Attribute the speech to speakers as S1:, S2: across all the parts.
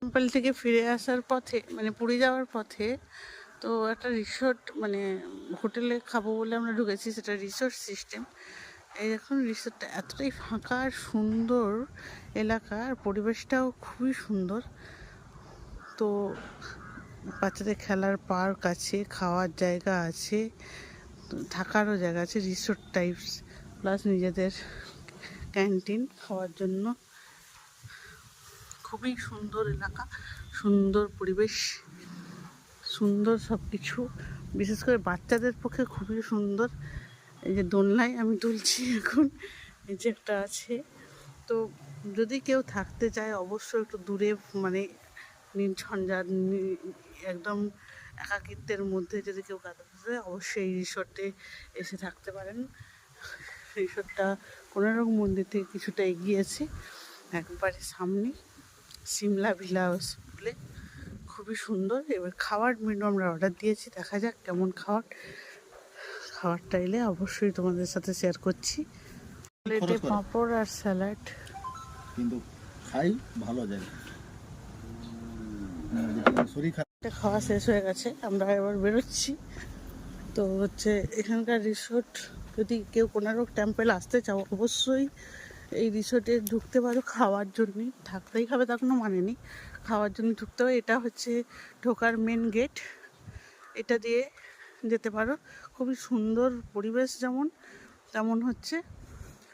S1: Temple থেকে ফিরে আসার পথে মানে পুরী যাওয়ার পথে তো একটা রিসোর্ট মানে হোটেলে খাবো বলে আমরা ঢুকেছি, সেটা রিসোর্ট সিস্টেম। এই দেখুন রিসোর্টটা এতটাই ফাঁকা আর সুন্দর এলাকা, আর পরিবেশটাও খুবই সুন্দর। তো বাচ্চাদের খেলার পার্ক আছে, খাওয়ার জায়গা আছে, থাকারও জায়গা আছে, রিসোর্ট টাইপস, প্লাস নিজেদের ক্যান্টিন খাওয়ার জন্য। খুবই সুন্দর এলাকা, সুন্দর পরিবেশ, সুন্দর সব কিছু, বিশেষ করে বাচ্চাদের পক্ষে খুবই সুন্দর। এই যে দোলনায় আমি দুলছি এখন, এই যে একটা আছে। তো যদি কেউ থাকতে চায় অবশ্যই একটু দূরে মানে নির্ঝঞ্ঝাট একদম একাকিত্বের মধ্যে যদি কেউ কাটাতে চায় অবশ্যই এই রিসোর্টে এসে থাকতে পারেন। রিসোর্টটা কোনারক মন্দির থেকে কিছুটা এগিয়েছে, একবারে সামনে সিমলা ভিলা হাউস বলে, খুবই সুন্দর। এবার খাওয়ার মেনু আমরা অর্ডার দিয়েছি, দেখা যাক কেমন খাবারটা এলে অবশ্যই তোমাদের সাথে শেয়ার করছি। প্লেটে পাঁপড় আর স্যালাড,
S2: কিন্তু খাই ভালো যায়।
S1: খাওয়া শেষ হয়ে গেছে, আমরা এবার বেরোচ্ছি। তো হচ্ছে এখানকার রিসোর্ট, যদি কেউ কোনারক টেম্পল আসতে চাও অবশ্যই এই রিসোর্টে ঢুকতে পারো খাওয়ার জন্যই, থাকতেই খাবে তার কোনো মানে নেই, খাওয়ার জন্য ঢুকতে পারো। এটা হচ্ছে ঢোকার মেন গেট, এটা দিয়ে যেতে পারো। খুবই সুন্দর পরিবেশ, যেমন তেমন হচ্ছে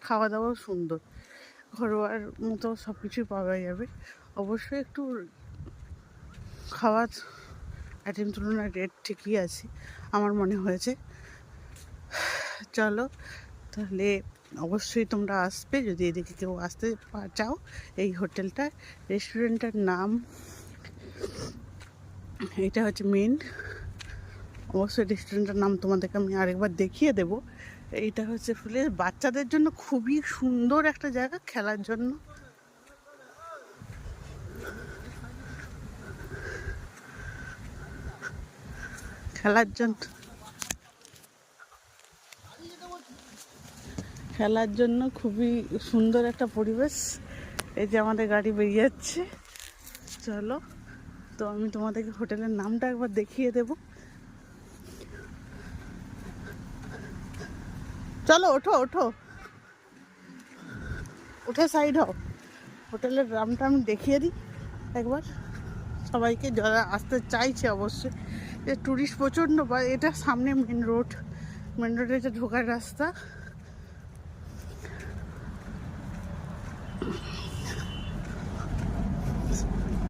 S1: খাওয়া দাওয়াও সুন্দর, ঘরোয়ার মতো সব কিছুই পাওয়া যাবে। অবশ্যই একটু খাওয়ার আইটেম তুলনায় রেট ঠিকই আছে আমার মনে হয়েছে। চলো তাহলে অবশ্যই তোমরা আসবে যদি এদিকে কেউ আসতে চাও। এই হোটেলটা, রেস্টুরেন্টের নাম এটা হচ্ছে মেন। অবশ্যই রেস্টুরেন্টের নাম তোমাদেরকে আমি আরেকবার দেখিয়ে দেবো। এইটা হচ্ছে ফুলে বাচ্চাদের জন্য খুবই সুন্দর একটা জায়গা খেলার জন্য। খেলার জন্য খুবই সুন্দর একটা পরিবেশ। এই যে আমাদের গাড়ি বেরিয়ে যাচ্ছে, চলো। তো আমি তোমাদেরকে হোটেলের নামটা একবার দেখিয়ে দেব। চলো ওঠো ওঠো, উঠে সাইড হও। হোটেলের নামটা আমি দেখিয়ে দিই একবার সবাইকে যারা আসতে চাইছে। অবশ্যই যে টুরিস্ট প্রচণ্ড, বা এটা সামনে মেন রোড, মেন রোডে এটা ঢোকার রাস্তা।